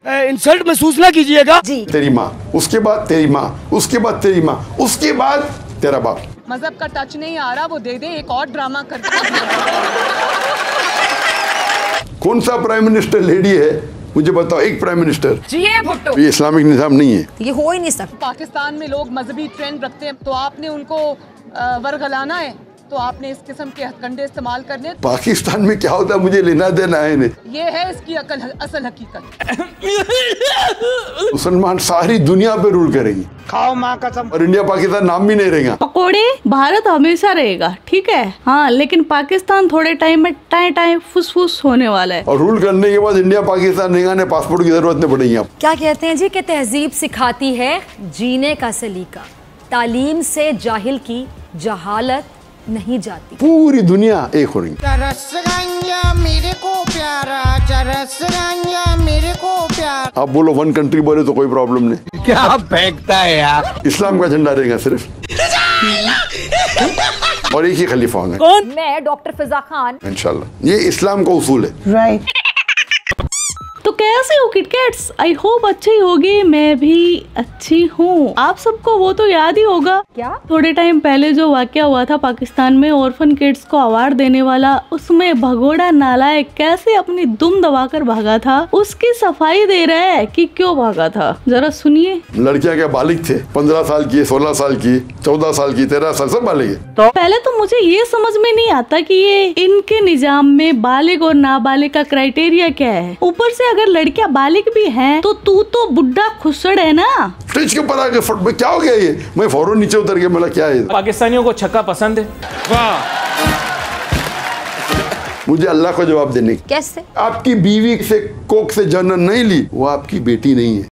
Insult महसूस ना कीजिएगा जी। तेरी माँ, उसके बाद तेरी माँ, उसके बाद तेरी माँ, उसके बाद तेरा बाप। मजहब का टच नहीं आ रहा, वो दे दे एक और ड्रामा करके। कौन सा प्राइम मिनिस्टर लेडी है मुझे बताओ, एक प्राइम मिनिस्टर जी है भुट्टो। ये इस्लामिक निज़ाम नहीं है, ये हो ही नहीं सकता। पाकिस्तान में लोग मजहबी ट्रेंड रखते हैं, तो आपने उनको वर्गलाना है, तो आपने इस किस्म के हथकंडे इस्तेमाल करने। पाकिस्तान में क्या होता है मुझे लेना देना है नहीं। ये है इसकी असल हकीकत। मुसलमान सारी दुनिया पे रूल करेंगी, खाओ माँ कसम, और इंडिया पाकिस्तान नाम भी नहीं रहेगा। पकोड़े भारत हमेशा रहेगा, ठीक है हाँ, लेकिन पाकिस्तान थोड़े टाइम में टाए टाए फुसफुस होने वाला है। और रूल करने के बाद इंडिया पाकिस्तान रहेगा, पासपोर्ट की जरूरत नहीं पड़ेगी। आप क्या कहते हैं जी कि तहजीब सिखाती है जीने का सलीका, तालीम से जाहिल की जहालत नहीं जाती। पूरी दुनिया एक हो रही। मेरे को प्यारा मेरे को प्यार। आप बोलो वन कंट्री बोले तो कोई प्रॉब्लम नहीं। क्या फेंकता है यार। इस्लाम का झंडा रहेगा सिर्फ, और एक ही खलीफा होगा। कौन? मैं डॉक्टर फिजा खान। इंशाल्लाह ये इस्लाम का उसूल है। राइट। तो कैसे हो किटकैट्स? आई होप अच्छी होगी, मैं भी अच्छी हूँ। आप सबको वो तो याद ही होगा क्या थोड़े टाइम पहले जो वाकया हुआ था पाकिस्तान में, ऑर्फन किड्स को अवार्ड देने वाला, उसमें भगोड़ा नालायक कैसे अपनी दुम दबाकर भागा था, उसकी सफाई दे रहा है कि क्यों भागा था, जरा सुनिए। लड़कियां क्या बालिग थे? 15 साल की, 16 साल की, 14 साल की, 13 साल, सब बालिग है। तो पहले तो मुझे ये समझ में नहीं आता कि ये इनके निजाम में बालिग और नाबालिग का क्राइटेरिया क्या है। ऊपर से अगर लड़कियां बालिग भी हैं तो तू तो बुढ़ा खुसड़ है ना। फ्रिज के ऊपर आके फट में क्या हो गया ये? मैं फौरन नीचे उतर गया, बोला क्या है? पाकिस्तानियों को छक्का पसंद है। वाह। मुझे अल्लाह को जवाब देने। कैसे? आपकी बीवी से कोक से जन्म नहीं ली, वो आपकी बेटी नहीं है।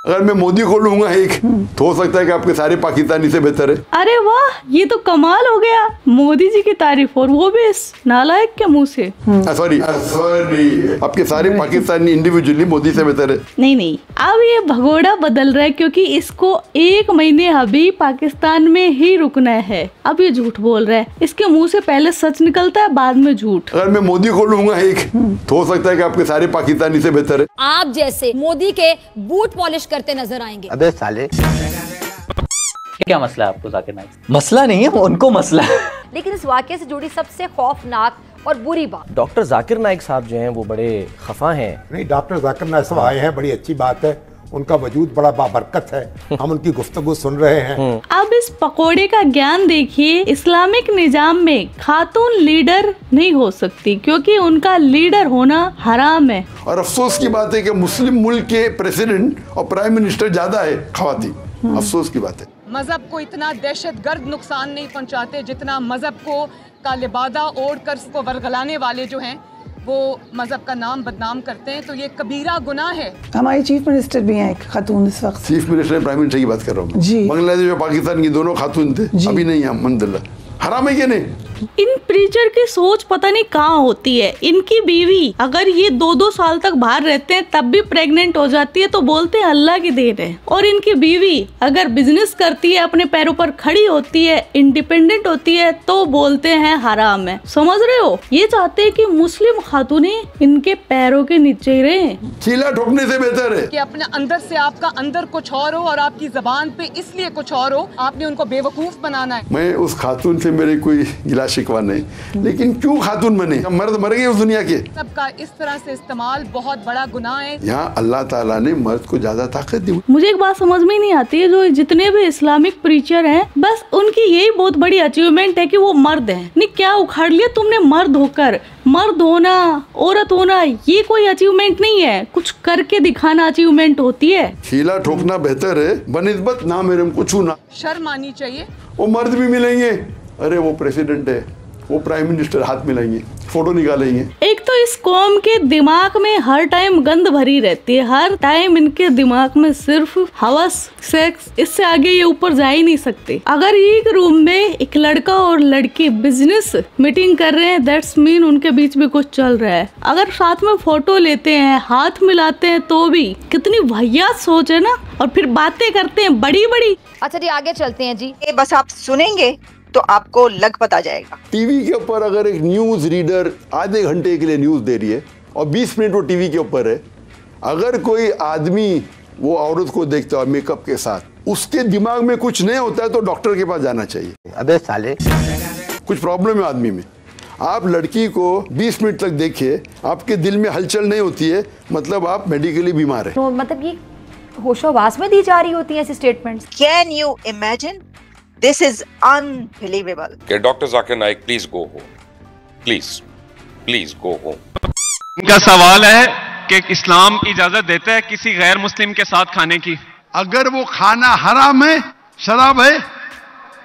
अगर मैं मोदी को लूंगा एक, तो हो सकता है कि आपके सारे पाकिस्तानी से बेहतर है। अरे वाह, ये तो कमाल हो गया, मोदी जी की तारीफ, और वो भी इस नालायक के मुंह से। सॉरी आपके सारे पाकिस्तानी इंडिविजुअली मोदी से बेहतर है। नहीं, अब ये भगोड़ा बदल रहा है, क्योंकि इसको 1 महीने अभी पाकिस्तान में ही रुकना है। अब ये झूठ बोल रहा है, इसके मुंह से पहले सच निकलता है, बाद में झूठ। अगर मैं मोदी को लूंगा एक, तो हो सकता है कि आपके सारे पाकिस्तानी से बेहतर है। आप जैसे मोदी के बूट पॉलिश करते नजर आएंगे। अबे साले। क्या मसला है आपको जाकिर नाइक? मसला नहीं है, उनको मसला है। लेकिन इस वाकये से जुड़ी सबसे खौफनाक और बुरी बात, डॉक्टर जाकिर नाइक साहब जो हैं वो बड़े खफा हैं। नहीं, डॉक्टर जाकिर नाइक साहब आए हैं, बड़ी अच्छी बात है, उनका वजूद बड़ा बाबरकत है, हम उनकी गुफ्तगू सुन रहे हैं। अब इस पकोड़े का ज्ञान देखिए। इस्लामिक निजाम में खातून लीडर नहीं हो सकती, क्योंकि उनका लीडर होना हराम है। और अफसोस की बात है कि मुस्लिम मुल्क के प्रेसिडेंट और प्राइम मिनिस्टर ज्यादा है खवातीन। अफसोस की बात है। मजहब को इतना दहशतगर्द नुकसान नहीं पहुंचाते जितना मजहब को का लिबादा ओढ़ कर उसको वर्गलाने वाले जो हैं वो मजहब का नाम बदनाम करते हैं। तो ये कबीरा गुनाह है। हमारी चीफ मिनिस्टर भी हैं एक खातून इस वक्त। चीफ मिनिस्टर प्राइम मिनिस्टर की बात कर रहा हूँ जी। बांग्लादेश और पाकिस्तान की दोनों खातून थे, अभी नहीं है। अल्हम्दुलिल्लाह। हराम है कि नहीं? इन प्रीचर की सोच पता नहीं कहाँ होती है। इनकी बीवी अगर ये 2-2 साल तक बाहर रहते हैं तब भी प्रेग्नेंट हो जाती है तो बोलते हैं अल्लाह की देन है, और इनकी बीवी अगर बिजनेस करती है, अपने पैरों पर खड़ी होती है, इंडिपेंडेंट होती है, तो बोलते हैं हराम है। समझ रहे हो? ये चाहते हैं कि मुस्लिम खातूनें इनके पैरों के नीचे ही रहे। चीला ठोकने से बेहतर है कि अपने अंदर से आपका अंदर कुछ और हो और आपकी जबान पे इसलिए कुछ और हो। आपने उनको बेवकूफ बनाना है। मैं उस खातून से मेरे कोई गिला शिकवा नहीं, लेकिन क्यों खातून बने? मर्द मर गए उस दुनिया के। सबका इस तरह से इस्तेमाल बहुत बड़ा गुनाह है। यहाँ अल्लाह ताला ने मर्द को ज्यादा ताकत दी। मुझे एक बात समझ में नहीं आती है, जो जितने भी इस्लामिक प्रीचर हैं, बस उनकी यही बहुत बड़ी अचीवमेंट है कि वो मर्द हैं। नहीं, क्या उखाड़ लिया तुमने मर्द होकर? मर्द होना, औरत होना, ये कोई अचीवमेंट नहीं है, कुछ करके दिखाना अचीवमेंट होती है। चीला ठोकना बेहतर है बनिस्बत ना मेरे को छूना। शर्म आनी चाहिए। वो मर्द भी मिलेंगे, अरे वो प्रेसिडेंट है, वो प्राइम मिनिस्टर, हाथ मिलाएंगे, फोटो निकालेंगे। एक तो इस कौम के दिमाग में हर टाइम गंद भरी रहती है, हर टाइम इनके दिमाग में सिर्फ हवस, सेक्स, इससे आगे ये ऊपर जा ही नहीं सकते। अगर एक रूम में एक लड़का और लड़की बिजनेस मीटिंग कर रहे हैं, दैट्स मीन उनके बीच में कुछ चल रहा है। अगर साथ में फोटो लेते हैं, हाथ मिलाते हैं, तो भी कितनी वाहियात सोच है ना। और फिर बातें करते हैं बड़ी बड़ी। अच्छा जी, आगे चलते हैं जी। बस आप सुनेंगे तो आपको लग पता जाएगा। टीवी के ऊपर अगर एक न्यूज रीडर आधे घंटे के लिए न्यूज दे रही है और 20 मिनट वो टीवी के ऊपर है, अगर कोई आदमी वो औरत को देखता है मेकअप के साथ, उसके दिमाग में कुछ नहीं होता है तो डॉक्टर के पास जाना चाहिए। अबे साले, कुछ प्रॉब्लम है आदमी में। आप लड़की को 20 मिनट तक देखिए, आपके दिल में हलचल नहीं होती है, मतलब आप मेडिकली बीमार है। तो मतलब ये होशोहवास में दी जा रही होती है ऐसी statements. Can you imagine? This is unbelievable. Doctor Zakir Naik please go home, please go home. इनका सवाल है कि इस्लाम इजाजत देता है किसी गैर मुस्लिम के साथ खाने की? अगर वो खाना हराम है, शराब है,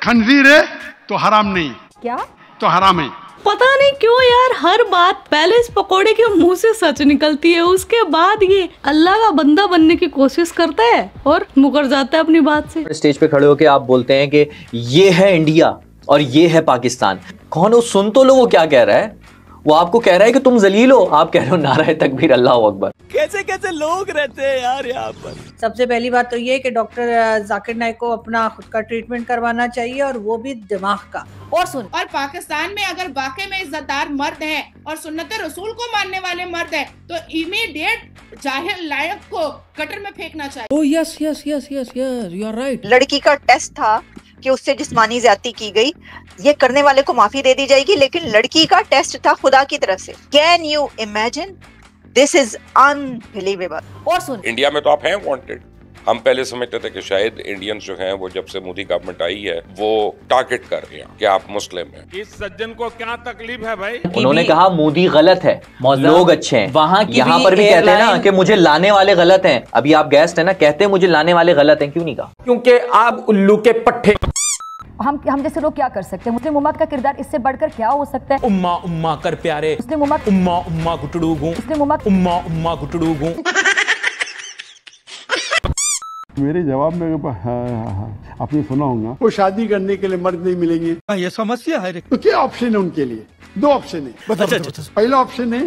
खंजीर है, तो हराम नहीं है। क्या? तो हराम है। पता नहीं क्यों यार, हर बात पहले इस पकोड़े के मुंह से सच निकलती है, उसके बाद ये अल्लाह का बंदा बनने की कोशिश करता है और मुकर जाता है अपनी बात से। स्टेज पे खड़े होके आप बोलते हैं कि ये है इंडिया और ये है पाकिस्तान। कौन हो? सुन तो लो वो क्या कह रहा है। वो आपको कह रहा है कि तुम जलील हो, आप कह रहे हो नारे तकबीर, अल्लाह अकबर। कैसे कैसे लोग रहते हैं यार यहाँ पर। सबसे पहली बात तो ये कि डॉक्टर जाकिर नाइक को अपना खुद का ट्रीटमेंट करवाना चाहिए, और वो भी दिमाग का। और सुन, और पाकिस्तान में अगर वाकई में इज्जतदार मर्द है और सुन्नत रसूल को मानने वाले मर्द है तो इमीडिएट जाहिल लायक को गटर में फेंकना चाहिए। Oh yes yes yes yes yes, you are right. लड़की का टेस्ट था कि उससे जिस्मानी ज्यादती की गई, ये करने वाले को माफी दे दी जाएगी, लेकिन लड़की का टेस्ट था खुदा की तरफ से। Can you imagine? This is unbelievable. और सुन, इंडिया में तो आप हैं वांटेड। हम पहले समझते थे कि शायद इंडियंस जो हैं वो जब से मोदी गवर्नमेंट आई है वो टारगेट कर रहे हैं कि आप मुस्लिम हैं। इस सज्जन को क्या तकलीफ है भाई? उन्होंने कहा मोदी गलत है, लोग अच्छे हैं। वहाँ यहाँ पर भी कहते हैं ना कि मुझे लाने वाले गलत हैं। अभी आप गेस्ट है ना, कहते हैं मुझे लाने वाले गलत हैं, क्यों नहीं कहा? क्योंकि आप उल्लू के पट्टे। हम जैसे लोग क्या कर सकते हैं? मुस्लिम उम्मत का किरदार इससे बढ़कर क्या हो सकता है? उम्मा उम्मा कर प्यारे, मुस्लिम उम्मत उम्मा उम्मा घुटड़ू गूं, मुस्लिम उम्मत उम्मा उम्मा घुटड़ू गूं। मेरे जवाब में आपने सुना होगा, वो शादी करने के लिए मर्द नहीं मिलेंगे। ये समस्या है। तो क्या ऑप्शन है उनके लिए? 2 ऑप्शन है। पहला ऑप्शन है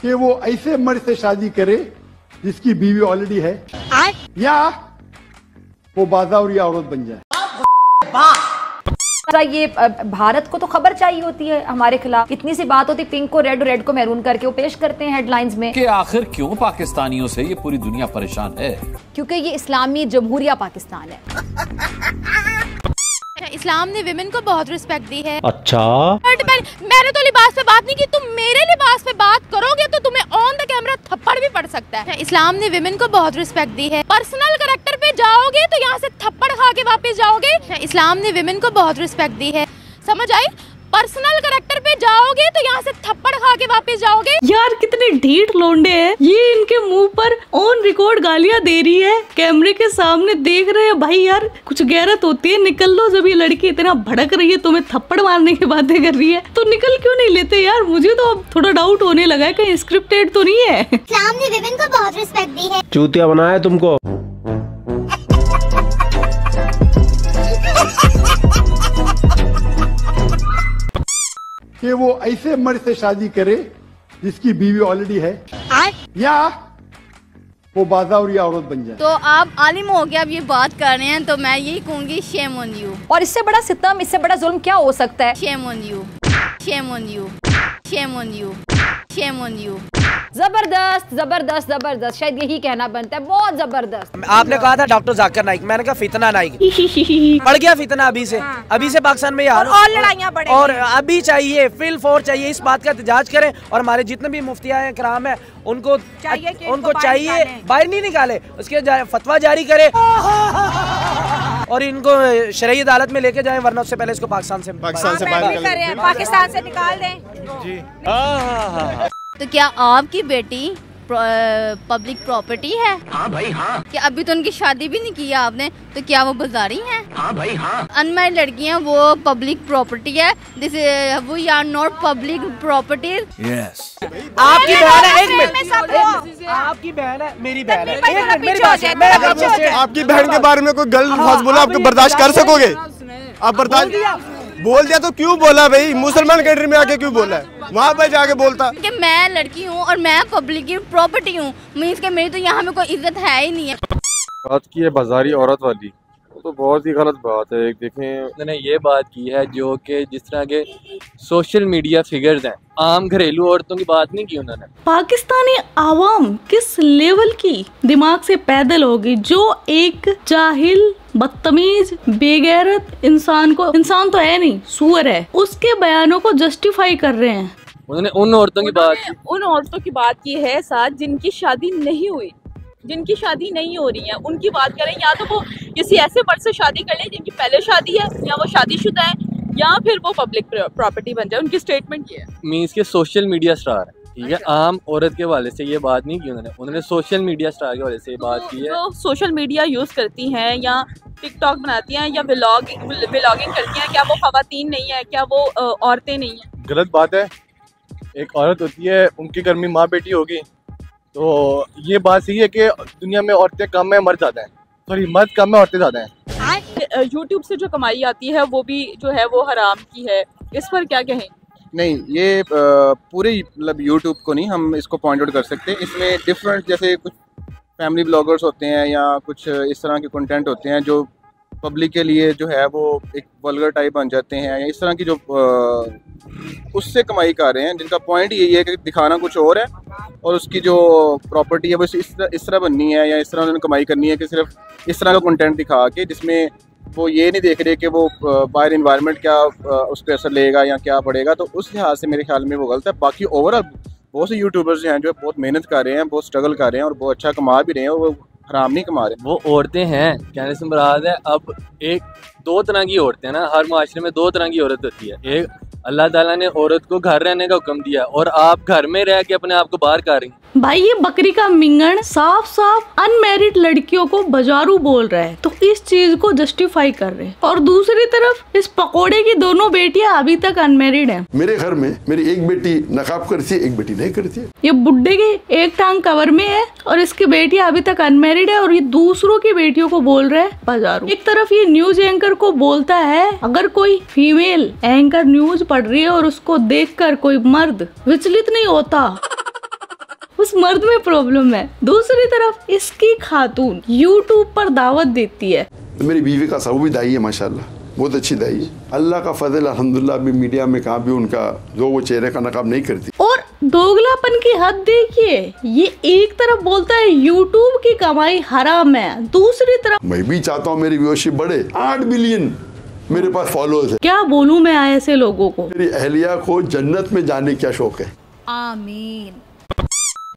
कि वो ऐसे मर्द से शादी करे जिसकी बीवी ऑलरेडी है, या वो बाज़ावरी औरत बन जाए। ये भारत को तो खबर चाहिए होती है हमारे खिलाफ। इतनी सी बात होती, पिंक को रेड और रेड को मैरून करके वो पेश करते हैं हेडलाइंस में कि आखिर क्यों पाकिस्तानियों से ये पूरी दुनिया परेशान है? क्योंकि ये इस्लामी जमहूरिया पाकिस्तान है। इस्लाम ने विमेन को बहुत रिस्पेक्ट दी है। अच्छा, मैंने तो लिबास पे बात नहीं की, तुम मेरे लिबास पे बात करोगे तो तुम्हें ऑन द कैमरा थप्पड़ भी पड़ सकता है। इस्लाम ने विमेन को बहुत रिस्पेक्ट दी है। पर्सनल कैरेक्टर पे जाओगे तो यहाँ से थप्पड़ खा के वापस जाओगे। इस्लाम ने विमेन को बहुत रिस्पेक्ट दी है, समझ आई? पर्सनल कैरेक्टर पे जाओगे तो यहाँ से थप्पड़ खा के वापस जाओगे। यार कितने ढीठ लोंडे हैं ये, इनके मुंह पर ऑन रिकॉर्ड गालियां दे रही है, कैमरे के सामने देख रहे हैं। भाई यार कुछ गैरत होती है, निकल लो। जब ये लड़की इतना भड़क रही है, तुम्हें थप्पड़ मारने की बातें कर रही है, तो निकल क्यों नहीं लेते यार? मुझे तो अब थोड़ा डाउट होने लगा है कहीं स्क्रिप्टेड तो नहीं है। इस्लाम ने विमेन को बहुत रिस्पेक्ट दी है। चूतिया बनाया तुमको। कि वो ऐसे मर्द से शादी करे जिसकी बीवी ऑलरेडी है, या वो बाज़ावरी औरत बन जाए। तो आप आलिम हो गया, अब ये बात कर रहे हैं तो मैं यही कहूँगी शेम ऑन यू। और इससे बड़ा सितम, इससे बड़ा जुल्म क्या हो सकता है? Shame on you, shame on you, shame on you, shame on you. जबरदस्त जबरदस्त जबरदस्त, शायद यही कहना बनता है, बहुत जबरदस्त। आपने कहा था डॉक्टर जाकिर नाइक, मैंने कहा फितना नाइक। बढ़ गया फितना अभी से, अभी से पाकिस्तान में यार और लड़ाइयाँ बढ़ेंगी। और अभी चाहिए फिल फोर चाहिए, इस बात का एहतजाज करें। और हमारे जितने भी मुफ्तियाँ हैं कराम है, उनको चाहिए बाहर नहीं निकाले, उसके फतवा जारी करे और इनको शरई अदालत में लेके जाए, वरना उससे पहले इसको पाकिस्तान से निकाल दें जी। तो क्या आपकी बेटी पब्लिक प्रॉपर्टी है? हाँ भाई हाँ। क्या अभी तो उनकी शादी भी नहीं की है आपने, तो क्या वो बाजारी हैं? हाँ भाई हाँ। अनमैरिड लड़कियां वो पब्लिक प्रॉपर्टी है, this we are not public property. Yes. आपकी बहन है, एक मिनट, आपकी बहन है, मेरी बहन है, एक मिनट मेरी बात है। आपकी बहन के बारे में कोई गलत लफ्ज़ बोला, आपको बर्दाश्त कर सकोगे? आप बर्दाश्त बोल दिया तो क्यों बोला भाई? मुसलमान कंट्री में आके क्यों बोला है? वहाँ पे जाके बोलता कि मैं लड़की हूँ और मैं पब्लिक की प्रॉपर्टी हूँ, मीन्स के मेरी तो यहाँ में कोई इज्जत है ही नहीं है। बात की है बाजारी औरत वाली, तो बहुत ही गलत बात है। देखें, उन्होंने ये बात की है जो कि जिस तरह के सोशल मीडिया फिगर्स हैं, आम घरेलू औरतों की बात नहीं की उन्होंने। पाकिस्तानी आवाम किस लेवल की दिमाग से पैदल होगी जो एक जाहिल, बदतमीज, बेगैरत इंसान को, इंसान तो है नहीं, सूअर है, उसके बयानों को जस्टिफाई कर रहे हैं। उन्होंने उन औरतों की बात की है साथ जिनकी शादी नहीं हुई, जिनकी शादी नहीं हो रही है उनकी बात करें, या तो वो किसी ऐसे मर्द से शादी कर लें जिनकी पहले शादी है, या वो शादीशुदा है, या फिर वो पब्लिक प्रॉपर्टी बन जाए। उनकी स्टेटमेंट ये है। मीन्स के सोशल मीडिया स्टार है, ठीक है। आम औरत के हवाले से ये बात नहीं की उन्होंने सोशल मीडिया स्टार के हवाले से ये बात की है। तो सोशल मीडिया यूज करती हैं या टिकटॉक बनाती हैं या व्लॉगिंग करती हैं, क्या वो खवातीन नहीं है, क्या वो औरतें नहीं है? गलत बात है। एक औरत होती है, उनके घर में माँ बेटी होगी, तो ये बात सही है कि दुनिया में औरतें कम है, मर्द ज़्यादा है। सॉरी, मर्द कम है, औरतें ज़्यादा हैं। यूट्यूब से जो कमाई आती है वो भी जो है वो हराम की है, इस पर क्या कहें? नहीं, ये पूरे मतलब यूट्यूब को नहीं हम इसको पॉइंट आउट कर सकते। इसमें डिफरेंट, जैसे कुछ फैमिली ब्लॉगर्स होते हैं या कुछ इस तरह के कंटेंट होते हैं जो पब्लिक के लिए जो है वो एक वल्गर टाइप बन जाते हैं, या इस तरह की जो उससे कमाई कर रहे हैं, जिनका पॉइंट यही है कि दिखाना कुछ और है और उसकी जो प्रॉपर्टी है वो इस तरह बननी है, या इस तरह उन्होंने कमाई करनी है कि सिर्फ इस तरह का कंटेंट दिखा के, जिसमें वो ये नहीं देख रहे कि वो बाहर इन्वायरमेंट क्या उस पर असर लेगा या क्या पड़ेगा। तो उस लिहाज से मेरे ख्याल में वो गलत है। बाकी ओवरऑल बहुत से यूट्यूबर्स हैं जो बहुत मेहनत कर रहे हैं, बहुत स्ट्रगल कर रहे हैं और बहुत अच्छा कमा भी रहे हैं, और वो हराम नहीं कमा रहे। वो औरतें हैं, कहने से मुराद है अब दो तरह की औरतें हैं ना, हर माशरे में दो तरह की औरत होती है। एक, अल्लाह ताला ने औरत को घर रहने का हुक्म दिया और आप घर में रह के अपने आप को बाहर कर रही हैं। भाई ये बकरी का मिंगण साफ साफ अनमैरिड लड़कियों को बाजारू बोल रहा है, तो इस चीज को जस्टिफाई कर रहे हैं। और दूसरी तरफ इस पकोड़े की दोनों बेटियां अभी तक अनमैरिड हैं। मेरे घर में मेरी एक बेटी नकाब करती है, एक बेटी नहीं करती है। ये बुड्ढे की एक टांग कवर में है और इसकी बेटियां अभी तक अनमैरिड है, और ये दूसरों की बेटियों को बोल रहा है बाजारू। एक तरफ ये न्यूज एंकर को बोलता है, अगर कोई फीमेल एंकर न्यूज पढ़ रही है और उसको देखकर कोई मर्द विचलित नहीं होता, उस मर्द में प्रॉब्लम है। दूसरी तरफ इसकी खातून यूट्यूब पर दावत देती है। मेरी बीवी का वो भी दाई है, माशाल्लाह बहुत अच्छी दाई है। अल्लाह का फजल अल्हम्दुलिल्लाह। भी मीडिया में कहाँ भी उनका जो वो चेहरे का नकाब नहीं करती। और दोगलापन की हद देखिए, ये एक तरफ बोलता है यूट्यूब की कमाई हराम है, दूसरी तरफ मैं भी चाहता हूँ मेरी व्यूअरशिप बढ़े। 8 बिलियन मेरे पास फॉलोअर्स है। क्या बोलूं मैं ऐसे लोगों को। मेरी अहलिया को जन्नत में जाने का शौक है। आमीन।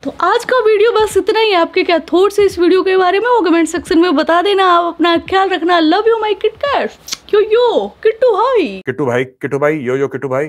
तो आज का वीडियो बस इतना ही। आपके क्या थॉट्स है इस वीडियो के बारे में वो कमेंट सेक्शन में बता देना। आप अपना ख्याल रखना। Love you my kit cat. Yo Kittu भाई, किट्टू भाई, किट्टू भाई, यो किट्टू भाई।